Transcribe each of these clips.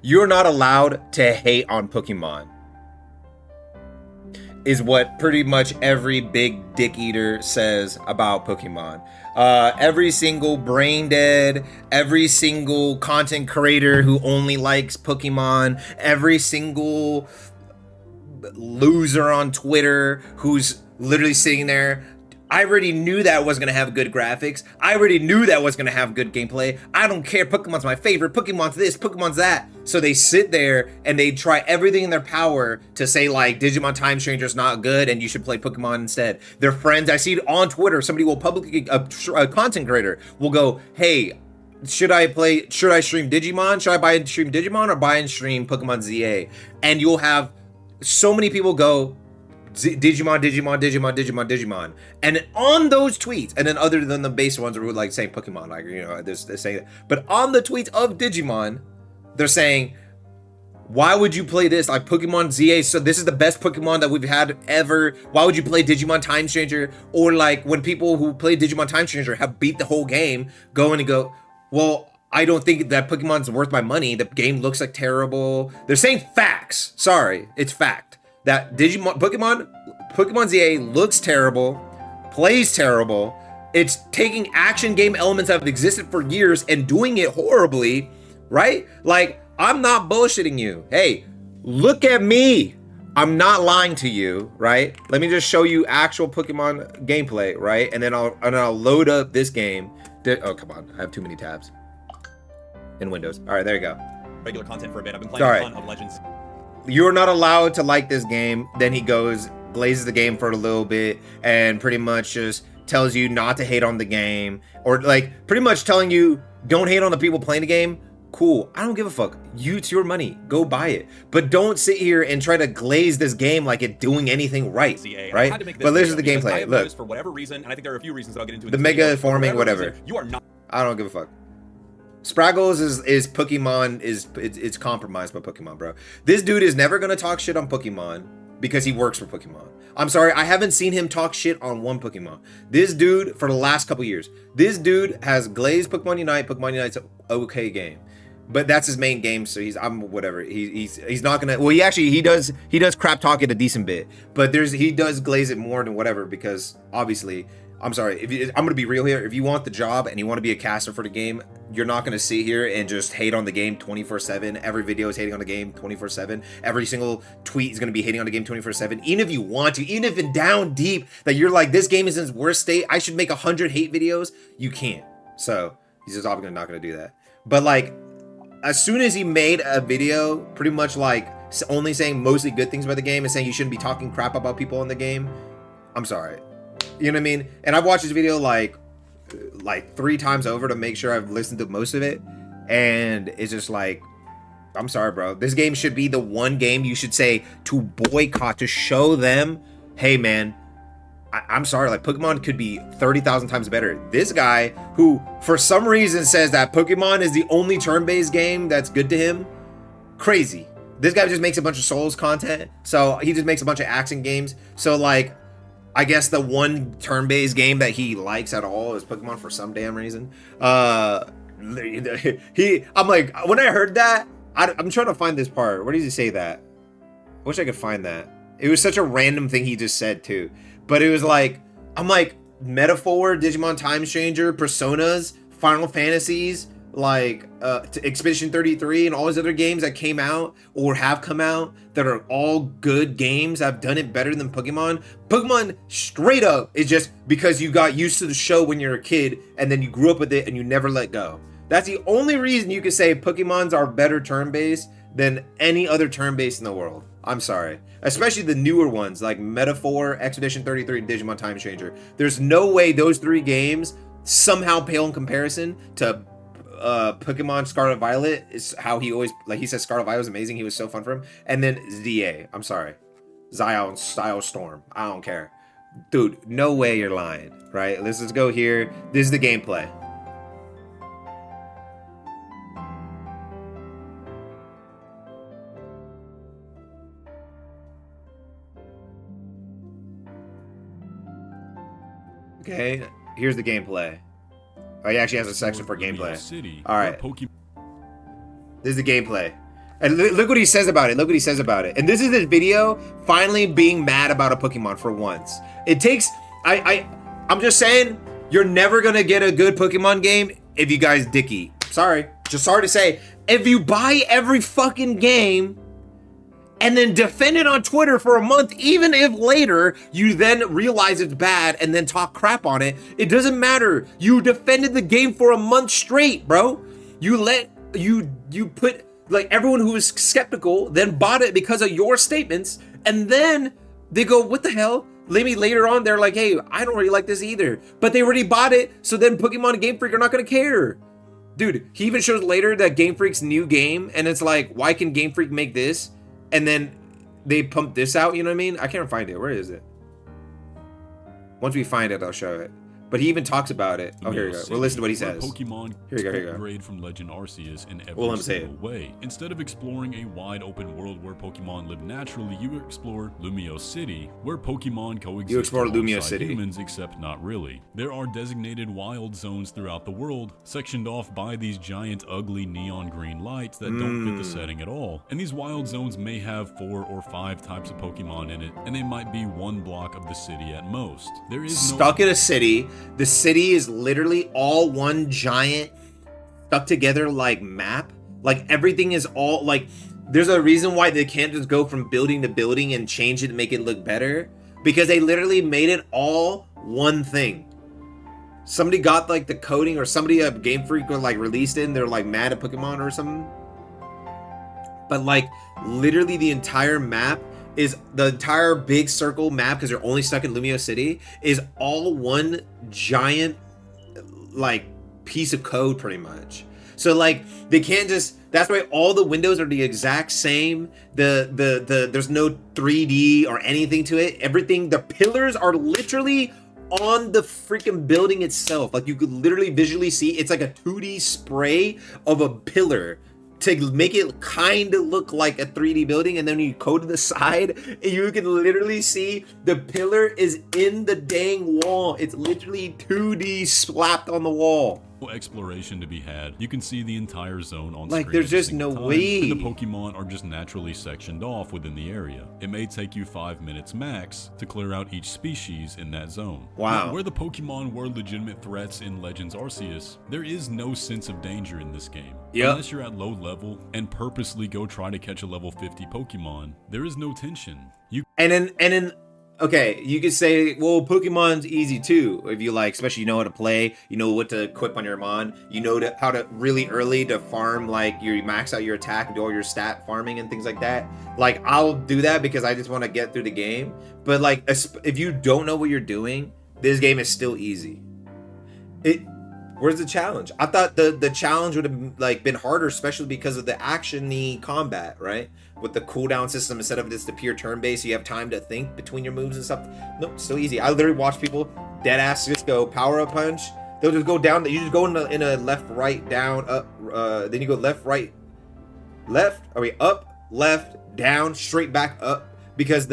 You're not allowed to hate on Pokemon, is what pretty much every big dick eater says about Pokemon. Every single brain dead, every single content creator who only likes Pokemon, every single loser on Twitter who's literally sitting there. I already knew that was gonna have good graphics. I already knew that was gonna have good gameplay. I don't care. Pokemon's my favorite. Pokemon's this. Pokemon's that. So they sit there and they try everything in their power to say like Digimon Time Stranger's not good and you should play Pokemon instead. Their friends, I see it on Twitter. Somebody will publicly, a content creator will go, "Hey, should I stream Digimon? Should I buy and stream Digimon or buy and stream Pokemon ZA?" And you'll have so many people go, Digimon. And on those tweets, and then other than the base ones who are like saying Pokemon, like, you know, they're saying that. But on the tweets of Digimon, they're saying, why would you play this? Like Pokemon ZA, so this is the best Pokemon that we've had ever. Why would you play Digimon Time Stranger? Or like when people who play Digimon Time Stranger have beat the whole game, go in and go, well, I don't think that Pokemon's worth my money. The game looks like terrible. They're saying facts. Sorry, it's fact. That Pokemon ZA looks terrible, plays terrible. It's taking action game elements that have existed for years and doing it horribly, right? Like, I'm not bullshitting you. Hey, look at me. I'm not lying to you, right? Let me just show you actual Pokemon gameplay, right? And then I'll load up this game. Oh, come on. I have too many tabs in Windows. All right, there you go. Regular content for a bit. I've been playing a ton of Legends. You're not allowed to like this game. Then he goes, glazes the game for a little bit and pretty much just tells you not to hate on the game, or like pretty much telling you don't hate on the people playing the game. Cool, I don't give a fuck. It's your money, go buy it, but don't sit here and try to glaze this game like it's doing anything right, right? But this is the gameplay. Look, for whatever reason, and I think there are a few reasons that I'll get into. The mega forming, whatever. Reason, you are not. I don't give a fuck. Spraggles is Pokemon, it's compromised by Pokemon, bro. This dude is never gonna talk shit on Pokemon because he works for Pokemon. I'm sorry, I haven't seen him talk shit on one Pokemon. This dude, for the last couple years, this dude has glazed Pokemon Unite. Pokemon Unite's an okay game, but that's his main game, so I'm whatever. He's not gonna. Well, he does crap talk it a decent bit, but he does glaze it more than whatever because obviously. I'm sorry, I'm gonna be real here. If you want the job and you want to be a caster for the game, you're not gonna sit here and just hate on the game 24/7. Every video is hating on the game 24/7. Every single tweet is gonna be hating on the game 24/7. Even if you want to, even if in down deep that you're like, this game is in its worst state, I should make 100 hate videos. You can't. So he's just obviously not gonna do that. But like, as soon as he made a video, pretty much like only saying mostly good things about the game and saying you shouldn't be talking crap about people in the game, I'm sorry. You know what I mean? And I've watched this video like 3 times over to make sure I've listened to most of it. And it's just like, I'm sorry, bro. This game should be the one game you should say to boycott, to show them, hey, man, I'm sorry. Like, Pokemon could be 30,000 times better. This guy who, for some reason, says that Pokemon is the only turn-based game that's good to him. Crazy. This guy just makes a bunch of Souls content. So he just makes a bunch of action games. So, like, I guess the one turn-based game that he likes at all is Pokemon for some damn reason. I'm like, when I heard that, I'm trying to find this part. Where does he say that? I wish I could find that. It was such a random thing he just said too. But it was like, I'm like, Metaphor, Digimon Time Stranger, Personas, Final Fantasies, like Expedition 33 and all these other games that came out or have come out that are all good games that have done it better than Pokemon. Pokemon straight up is just because you got used to the show when you're a kid and then you grew up with it and you never let go. That's the only reason you could say Pokemons are better turn-based than any other turn-based in the world. I'm sorry. Especially the newer ones like Metaphor, Expedition 33, and Digimon Time Stranger. There's no way those 3 games somehow pale in comparison to Pokemon Scarlet Violet. Is how he always, like he says, Scarlet Violet was amazing. He was so fun for him. And then ZA. I'm sorry. Zion Style Storm. I don't care. Dude, no way you're lying, right? Let's just go here. This is the gameplay. Okay, here's the gameplay. Oh, he actually has a section for gameplay. All right. This is the gameplay. And look what he says about it. Look what he says about it. And this is this video finally being mad about a Pokemon for once. It takes, I'm just saying, you're never gonna get a good Pokemon game if you guys dicky. Sorry, just sorry to say. If you buy every fucking game and then defend it on Twitter for a month, even if later you then realize it's bad and then talk crap on it, it doesn't matter. You defended the game for a month straight, bro. You put, like, everyone who was skeptical then bought it because of your statements, and then they go, what the hell? Maybe later on they're like, hey, I don't really like this either. But they already bought it, so then Pokemon and Game Freak are not gonna care. Dude, he even shows later that Game Freak's new game, and it's like, why can Game Freak make this? And then they pump this out, you know what I mean? I can't find it. Where is it? Once we find it, I'll show it. But he even talks about it. Oh, here you go. We'll listen to what he says. Pokemon here you go. Grade from Legend Arceus in every single way. Instead of exploring a wide open world where Pokemon live naturally, you explore Lumio City, where Pokemon coexist you explore Lumio City. Humans, except not really. There are designated wild zones throughout the world, sectioned off by these giant, ugly neon green lights that don't fit the setting at all. And these wild zones may have 4 or 5 types of Pokemon in it, and they might be 1 block of the city at most. There is stuck in a city. The city is literally all one giant stuck together like map. Like everything is all like, there's a reason why they can't just go from building to building and change it to make it look better, because they literally made it all one thing. Somebody got like the coding, or somebody at Game Freak or like released it and they're like mad at Pokemon or something. But like literally the entire map is, the entire big circle map, because they're only stuck in Lumio City, is all one giant like piece of code pretty much. So like they can't just, that's why all the windows are the exact same. There's no 3D or anything to it. Everything, the pillars are literally on the freaking building itself. Like you could literally visually see, it's like a 2D spray of a pillar to make it kind of look like a 3D building, and then you go to the side and you can literally see the pillar is in the dang wall. It's literally 2D slapped on the wall. Exploration to be had. You can see the entire zone on like screen. There's just no way. And the Pokemon are just naturally sectioned off within the area. It may take you 5 minutes max to clear out each species in that zone. Wow. Now, where the Pokemon were legitimate threats in Legends Arceus, there is no sense of danger in this game. Yep. Unless you're at low level and purposely go try to catch a level 50 Pokemon, there is no tension. And then okay, you could say, well, Pokemon's easy too. If you like, especially you know how to play, you know what to equip on your Mon, you know how to really early to farm, like you max out your attack and do all your stat farming and things like that. Like I'll do that because I just want to get through the game. But like, if you don't know what you're doing, this game is still easy. Where's the challenge? I thought the challenge would have like been harder, especially because of the action-y combat, right? With the cooldown system, instead of just the pure turn-based, you have time to think between your moves and stuff. No, it's still easy. I literally watch people dead ass just go power-up punch. They'll just go down. You just go in a left, right, down, up. Then you go left, right, left. Up, left, down, straight back up. Because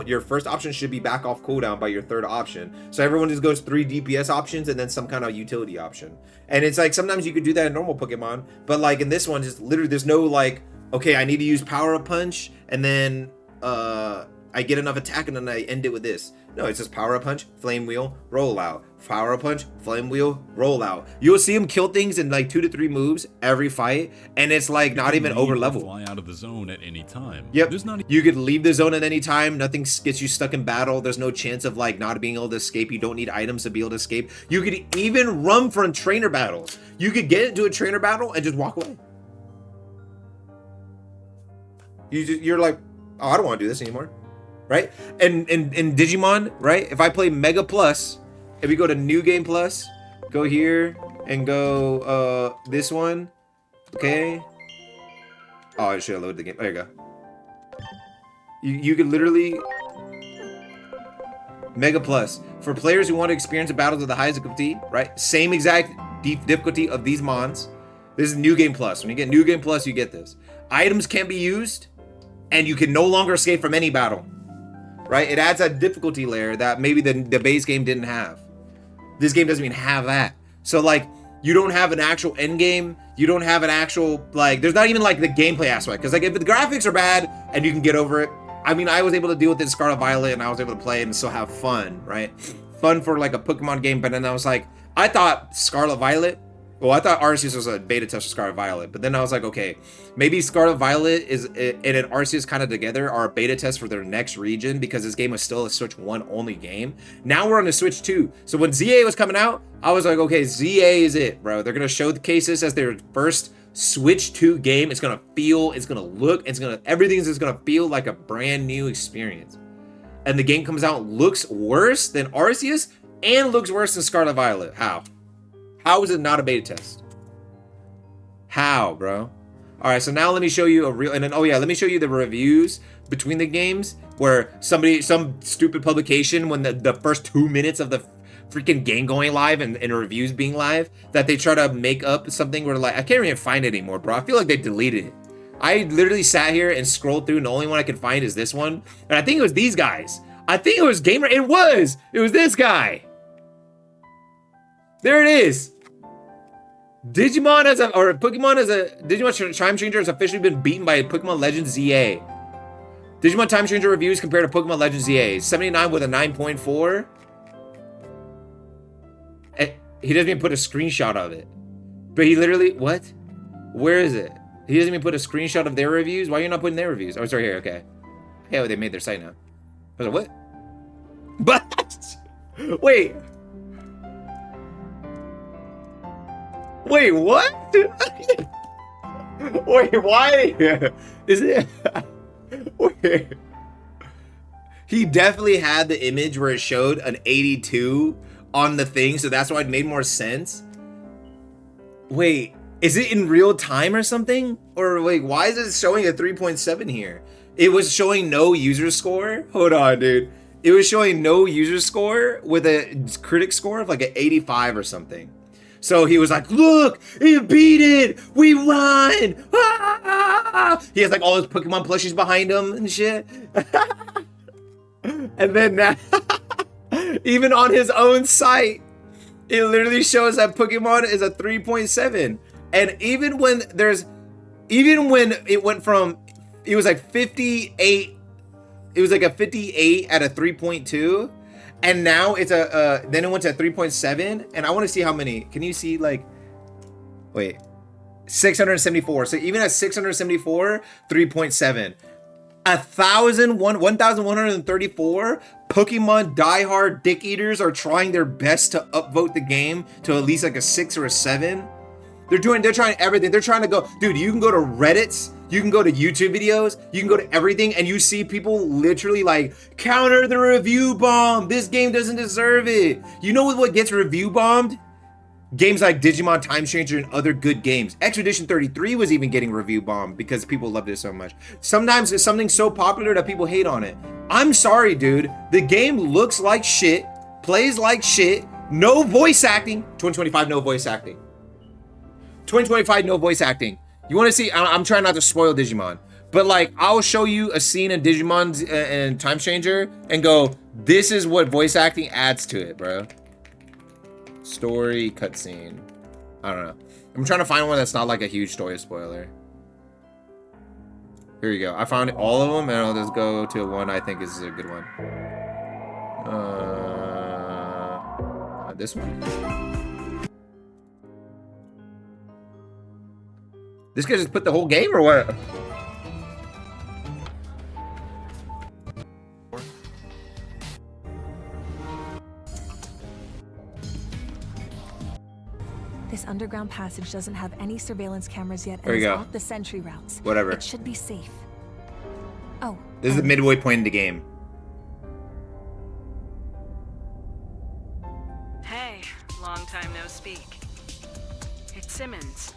your first option should be back off cooldown by your third option. So everyone just goes 3 DPS options and then some kind of utility option. And it's like sometimes you could do that in normal Pokemon, but like in this one, just literally there's no like, okay, I need to use power up punch and then I get enough attack and then I end it with this. No, it's just power up punch, flame wheel, roll out. Power up punch, flame wheel, roll out. You'll see him kill things in like 2 to 3 moves every fight, and it's like not even over level. Fly out of the zone at any time. Yep. You could leave the zone at any time. Nothing gets you stuck in battle. There's no chance of like not being able to escape. You don't need items to be able to escape. You could even run from trainer battles. You could get into a trainer battle and just walk away. You're like, oh, I don't want to do this anymore, right? And in Digimon, right? If I play Mega Plus, if we go to New Game Plus, go here and go this one, okay? Oh, I should have loaded the game. There you go. You could literally Mega Plus for players who want to experience the battles of the highest difficulty, right? Same exact difficulty of these mons. This is New Game Plus. When you get New Game Plus, you get this. Items can't be used, and you can no longer escape from any battle, right? It adds a difficulty layer that maybe the base game didn't have. This game doesn't even have that. So like, you don't have an actual end game. You don't have an actual, like, there's not even like the gameplay aspect. Because like if the graphics are bad and you can get over it, I mean, I was able to deal with it in Scarlet Violet and I was able to play it and still have fun, right? Fun for like a Pokemon game, but then I was like, I thought Scarlet Violet, well, I thought Arceus was a beta test for Scarlet Violet, but then I was like, okay, maybe Scarlet Violet is and an Arceus kind of together are a beta test for their next region because this game was still a Switch 1 only game. Now we're on the Switch 2. So when ZA was coming out, I was like, okay, ZA is it, bro. They're gonna show the cases as their first Switch 2 game. It's gonna feel, it's gonna look, everything's just gonna feel like a brand new experience. And the game comes out, looks worse than Arceus and looks worse than Scarlet Violet. How? How is it not a beta test? How, bro? All right, so now let me show you a real, and then, oh yeah, let me show you the reviews between the games where some stupid publication, when the first 2 minutes of the freaking game going live and reviews being live, that they try to make up something where like, I can't even find it anymore, bro. I feel like they deleted it. I literally sat here and scrolled through and the only one I could find is this one. And I think it was these guys. I think it was Gamer, it was this guy. There it is. Digimon Time Changer has officially been beaten by Pokemon Legends ZA. Digimon Time Changer reviews compared to Pokemon Legends ZA. 79 with a 9.4. He doesn't even put a screenshot of it. But he literally, what? Where is it? He doesn't even put a screenshot of their reviews? Why are you not putting their reviews? Oh, it's right here, okay. Yeah, well, they made their site now. I was like, what? But, wait. Wait, what? Wait, why? Is it? Wait. He definitely had the image where it showed an 82 on the thing, so that's why it made more sense. Wait, is it in real time or something? Or wait, why is it showing a 3.7 here? It was showing no user score? Hold on, dude. It was showing no user score with a critic score of like an 85 or something. So he was like, look, he beat it. We won. Ah! He has like all his Pokemon plushies behind him and shit. And then now, even on his own site, it literally shows that Pokemon is a 3.7. And even when it went from, it was like 58, it was like a 58 at a 3.2. And now it's then it went to 3.7, and I want to see how many. Can you see like, wait, 674. So even at 674, 3.7, 1,134 Pokemon diehard dick eaters are trying their best to upvote the game to at least like a 6 or a 7. They're trying everything. They're trying to go, dude, you can go to Reddits, you can go to YouTube videos, you can go to everything, and you see people literally like, counter the review bomb. This game doesn't deserve it. You know what gets review bombed? Games like Digimon Time Changer and other good games. Expedition 33 was even getting review bombed because people loved it so much. Sometimes it's something so popular that people hate on it. I'm sorry, dude. The game looks like shit, plays like shit, no voice acting. 2025, no voice acting. 2025, no voice acting. You want to see? I'm trying not to spoil Digimon, but like, I'll show you a scene in Digimon and Time Changer and go, this is what voice acting adds to it, bro. Story cutscene. I don't know. I'm trying to find one that's not like a huge story spoiler. Here you go. I found all of them, and I'll just go to one I think is a good one. This one. This guy just put the whole game or what? This underground passage doesn't have any surveillance cameras yet, There and you is go. off the sentry routes. Whatever. It should be safe. Oh. This is the midway point in the game. Hey, long time no speak. It's Simmons.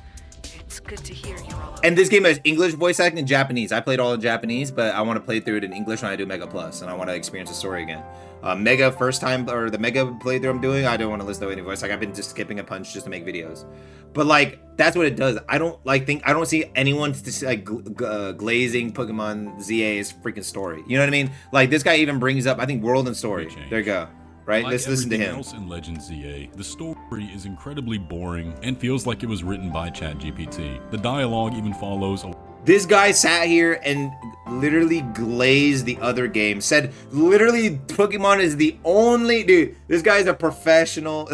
It's good to hear you're all And this game has English voice acting and Japanese. I played all in Japanese, but I want to play through it in English when I do Mega Plus, and I want to experience the story again. Mega first time, or the Mega playthrough I'm doing, I don't want to listen to any voice. Like, I've been just skipping a punch just to make videos. But like, that's what it does. I don't see anyone like glazing Pokemon ZA's freaking story. You know what I mean? Like, this guy even brings up, I think, world and story. There you go. right? Like Let's listen to everything him. else in Legend ZA, the story is incredibly boring and feels like it was written by ChatGPT. The dialogue even follows a This guy sat here and literally glazed the other game. Said literally Pokemon is the only dude. This guy's a professional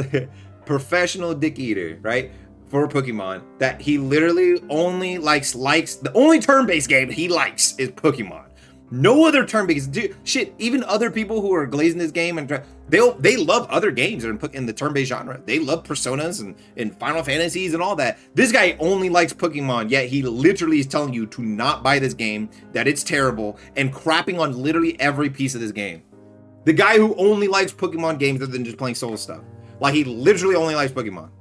professional dick eater, right? For Pokemon. That he literally only likes the only turn-based game he likes is Pokemon. No other turn-based dude. Shit, even other people who are glazing this game and they love other games that are in the turn-based genre. They love Personas and Final Fantasies and all that. This guy only likes Pokemon, yet he literally is telling you to not buy this game, that it's terrible, and crapping on literally every piece of this game. The guy who only likes Pokemon games other than just playing solo stuff. Like, he literally only likes Pokemon.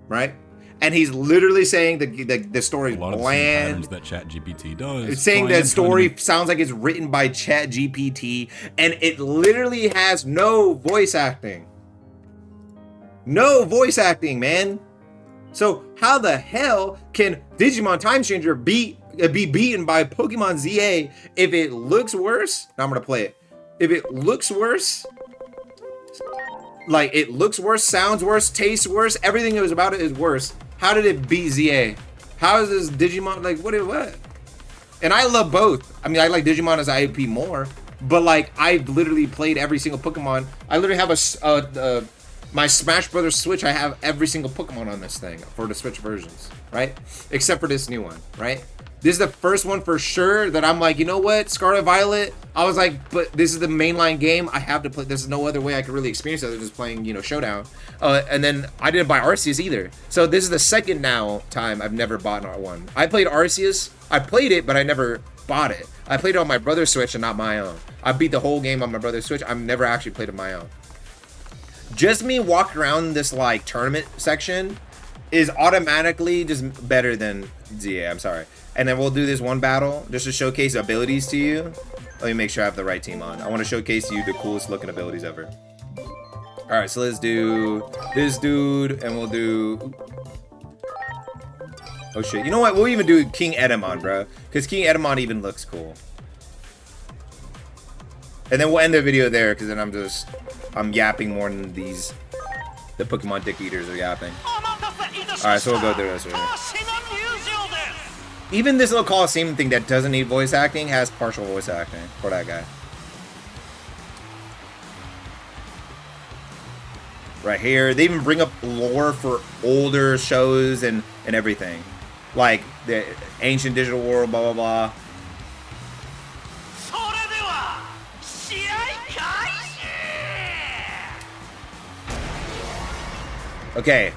Right? And he's literally saying the story's a lot of the bland. same patterns that ChatGPT does. It's saying So I am that story trying sounds like it's written by ChatGPT, and it literally has no voice acting. No voice acting, man. So how the hell can Digimon Time Changer be beaten by Pokemon ZA if it looks worse? Now I'm gonna play it. If it looks worse, like it looks worse, sounds worse, tastes worse, everything that was about it is worse. How did it beat ZA? How is this Digimon like what? And I love both. I mean, I like Digimon as IP more, but like I've literally played every single Pokemon. I literally have my Smash Brothers Switch. I have every single Pokemon on this thing for the Switch versions, right? Except for this new one, right? This is the first one for sure that I'm like, you know what, Scarlet Violet. I was like, but this is the mainline game. I have to play. There's no other way I could really experience it other than just playing, you know, Showdown. And then I didn't buy Arceus either. So this is the second time I've never bought one. I played Arceus. I played it, but I never bought it. I played it on my brother's Switch and not my own. I beat the whole game on my brother's Switch. I've never actually played it on my own. Just me walking around this like tournament section is automatically just better than ZA. I'm sorry. And then we'll do this one battle just to showcase abilities to you. Let me make sure I have the right team on. I want to showcase to you the coolest looking abilities ever. All right, so let's do this dude, and we'll do. Oh shit! You know what? We'll even do King Edamon, bro, because King Edamon even looks cool. And then we'll end the video there, because then I'm yapping more than the Pokemon dick eaters are yapping. All right, so we'll go through this right here. Even this little Coliseum thing that doesn't need voice acting has partial voice acting for that guy. Right here, they even bring up lore for older shows and everything. Like the ancient digital world, blah, blah, blah. Okay.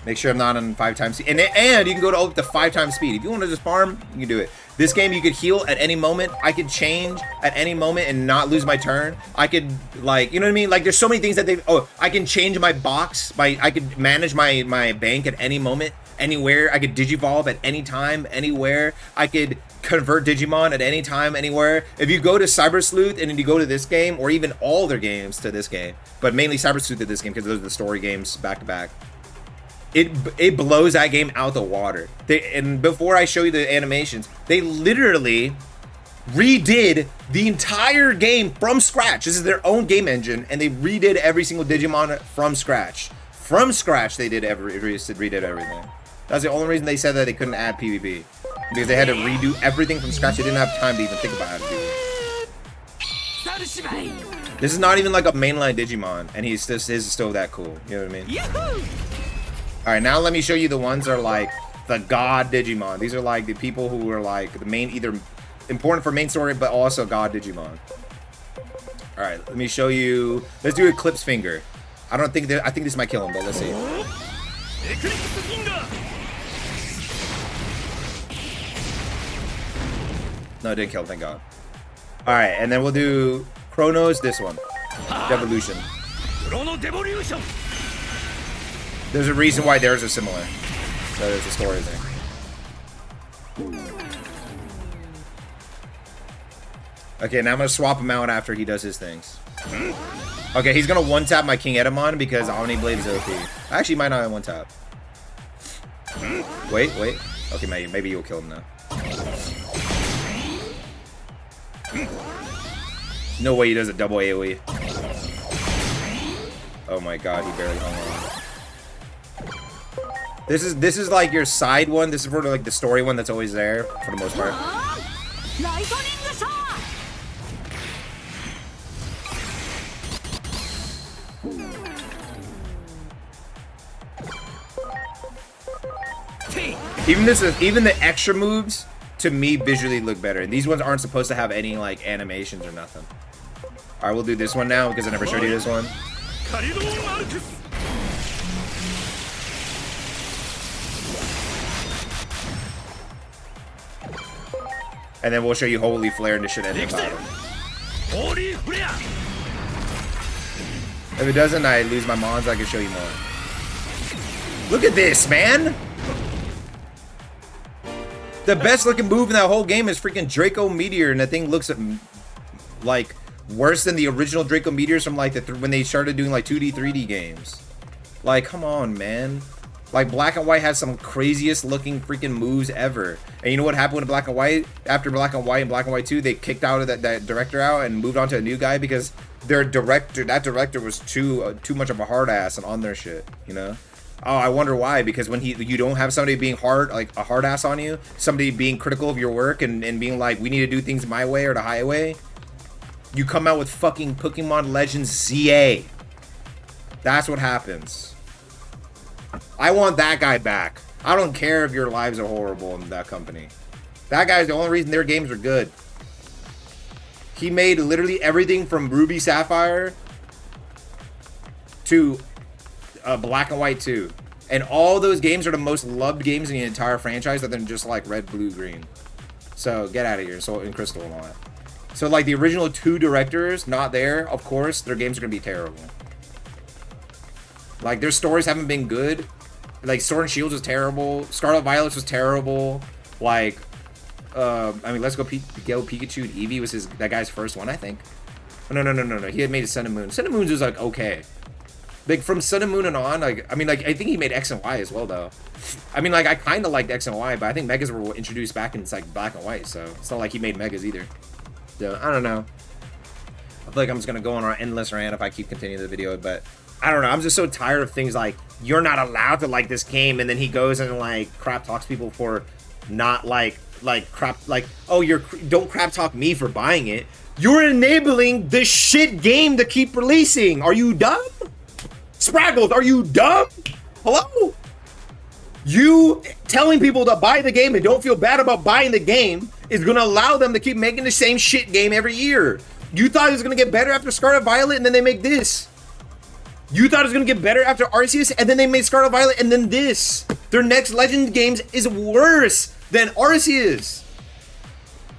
Make sure I'm not on 5 times speed. And you can go to up to 5 times speed. If you want to just farm, you can do it. This game, you could heal at any moment. I could change at any moment and not lose my turn. I could, like, you know what I mean? Like, there's so many things that they... Oh, I can change my box. I could manage my bank at any moment, anywhere. I could Digivolve at any time, anywhere. I could convert Digimon at any time, anywhere. If you go to Cyber Sleuth and then you go to this game, or even all their games to this game, but mainly Cyber Sleuth to this game because those are the story games back to back. It blows that game out the water. And before I show you the animations, they literally redid the entire game from scratch. This is their own game engine, and they redid every single Digimon from scratch. From scratch, they redid everything. That's the only reason they said that they couldn't add PvP, because they had to redo everything from scratch. They didn't have time to even think about how to do it. This is not even like a mainline Digimon, and his is still that cool. You know what I mean? Yahoo! All right, now let me show you the ones that are like the god Digimon. These are like the people who are like the main, either important for main story, but also god Digimon. All right, let me show you. Let's do Eclipse Finger. I think this might kill him, but let's see. No, it didn't kill him, thank God. All right, and then we'll do Chronos, this one. Devolution. There's a reason why theirs are similar. So there's a story there. Okay, now I'm gonna swap him out after he does his things. Okay, he's gonna one-tap my King Edamon because Omni Blade is OP. Actually, might not one-tap. Wait. Okay, maybe you'll kill him now. No way he does a double AoE. Oh my god, he barely hung on. This is like your side one. This is for like the story one that's always there for the most part. Even the extra moves to me visually look better. And these ones aren't supposed to have any like animations or nothing. All right, we'll do this one now because I never showed you this one. And then we'll show you Holy Flare and this should end the battle. If it doesn't, I lose my mons. I can show you more. Look at this, man. The best looking move in that whole game is freaking Draco Meteor, and that thing looks like worse than the original Draco Meteors from like when they started doing like 2D, 3D games. Like, come on, man. Like, Black and White has some craziest looking freaking moves ever. And you know what happened with Black and White? After Black and White and Black and White 2, they kicked out of that director out and moved on to a new guy because that director was too much of a hard ass and on their shit, you know? Oh, I wonder why. Because when you don't have somebody being like a hard ass on you, somebody being critical of your work and being like, we need to do things my way or the highway, you come out with fucking Pokemon Legends ZA. That's what happens. I want that guy back. I don't care if your lives are horrible in that company. That guy's the only reason their games are good. He made literally everything from Ruby Sapphire to Black and White 2. And all those games are the most loved games in the entire franchise other than just like Red, Blue, Green. So get out of here. Soul and Crystal and all that. So like the original 2 directors not there, of course, their games are going to be terrible. Like their stories haven't been good. Like Sword and Shield was terrible. Scarlet Violet was terrible. Like, I mean, Let's Go Pikachu and Eevee was that guy's first one, I think. No. He had made Sun and Moon. Sun and Moon was like okay. Like from Sun and Moon and on, like I mean, like I think he made X and Y as well, though. I mean, like I kind of liked X and Y, but I think Megas were introduced back in like Black and White, so it's not like he made Megas either. So I don't know. I feel like I'm just gonna go on an endless rant if I keep continuing the video, but I don't know. I'm just so tired of things like you're not allowed to like this game, and then he goes and like crap talks people for not like crap like oh don't crap talk me for buying it. You're enabling this shit game to keep releasing. Are you dumb? Spraggles, are you dumb? Hello? You telling people to buy the game and don't feel bad about buying the game is going to allow them to keep making the same shit game every year. You thought it was going to get better after Scarlet Violet and then they make this. You thought it was going to get better after Arceus and then they made Scarlet Violet and then this. Their next Legend games is worse than Arceus.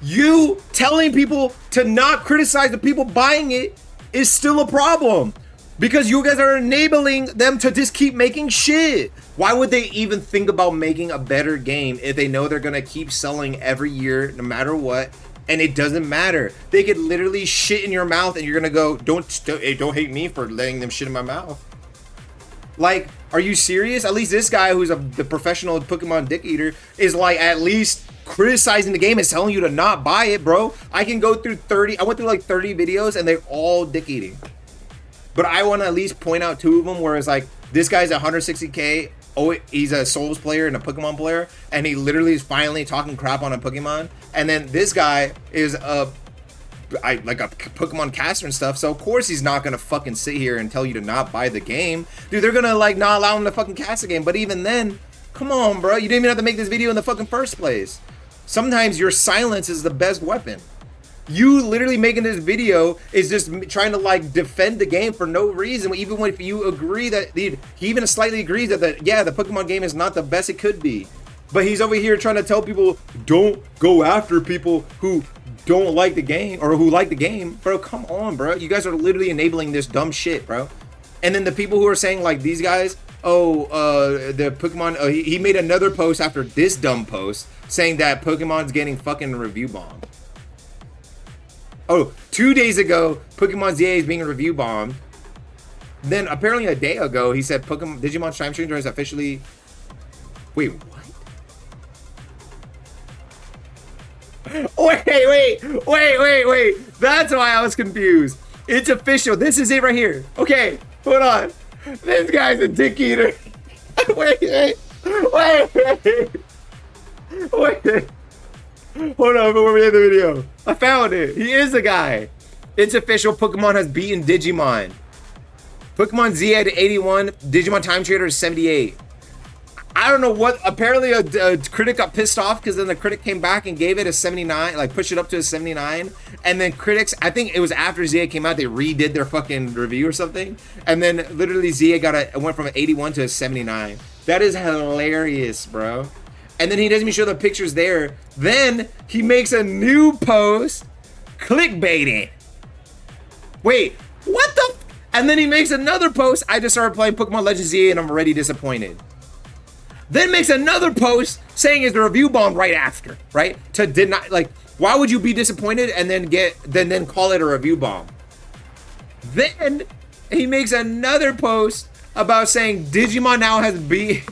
You telling people to not criticize the people buying it is still a problem. Because you guys are enabling them to just keep making shit. Why would they even think about making a better game if they know they're gonna keep selling every year no matter what, and it doesn't matter? They could literally shit in your mouth and you're gonna go, don't hate me for letting them shit in my mouth. Like, are you serious? At least this guy who's the professional Pokemon dick eater is like at least criticizing the game and telling you to not buy it, bro. I can go through I went through like 30 videos and they're all dick eating. But I want to at least point out 2 of them where it's like, this guy's 160k, oh, he's a Souls player and a Pokemon player, and he literally is finally talking crap on a Pokemon. And then this guy is like a Pokemon caster and stuff, so of course he's not going to fucking sit here and tell you to not buy the game. Dude, they're going to like not allow him to fucking cast the game, but even then, come on, bro, you didn't even have to make this video in the fucking first place. Sometimes your silence is the best weapon. You literally making this video is just trying to like defend the game for no reason, even if you agree that he even slightly agrees that the Pokemon game is not the best it could be. But he's over here trying to tell people don't go after people who don't like the game or who like the game. Bro, come on, bro. You guys are literally enabling this dumb shit, bro. And then the people who are saying like these guys, the Pokemon, he made another post after this dumb post saying that Pokemon's getting fucking review bombed. Oh, 2 days ago, Pokemon ZA is being review bombed. Then apparently a day ago, he said Digimon Time Stranger is officially. Wait, what? Wait. That's why I was confused. It's official. This is it right here. Okay, Hold on. This guy's a dick eater. Wait. Hold on before we end the video. I found it. He is a guy. It's official. Pokemon has beaten Digimon. Pokemon Z had 81. Digimon Time Trader is 78. I don't know what. Apparently, a critic got pissed off because then the critic came back and gave it a 79, like pushed it up to a 79. And then critics, I think it was after ZA came out, they redid their fucking review or something. And then literally ZA went from an 81 to a 79. That is hilarious, bro. And then he doesn't even show the pictures there. Then he makes a new post, clickbaiting. Wait, what the? And then he makes another post. I just started playing Pokemon Legends ZA and I'm already disappointed. Then makes another post saying it's a review bomb right after, right? To deny, like, why would you be disappointed and then call it a review bomb? Then he makes another post about saying Digimon now has beat.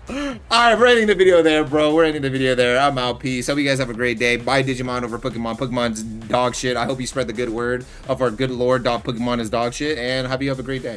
All right, we're ending the video there, bro. We're ending the video there. I'm out. Peace. Hope you guys have a great day. Buy Digimon over Pokemon. Pokemon's dog shit. I hope you spread the good word of our good lord. Pokemon is dog shit. And hope you have a great day.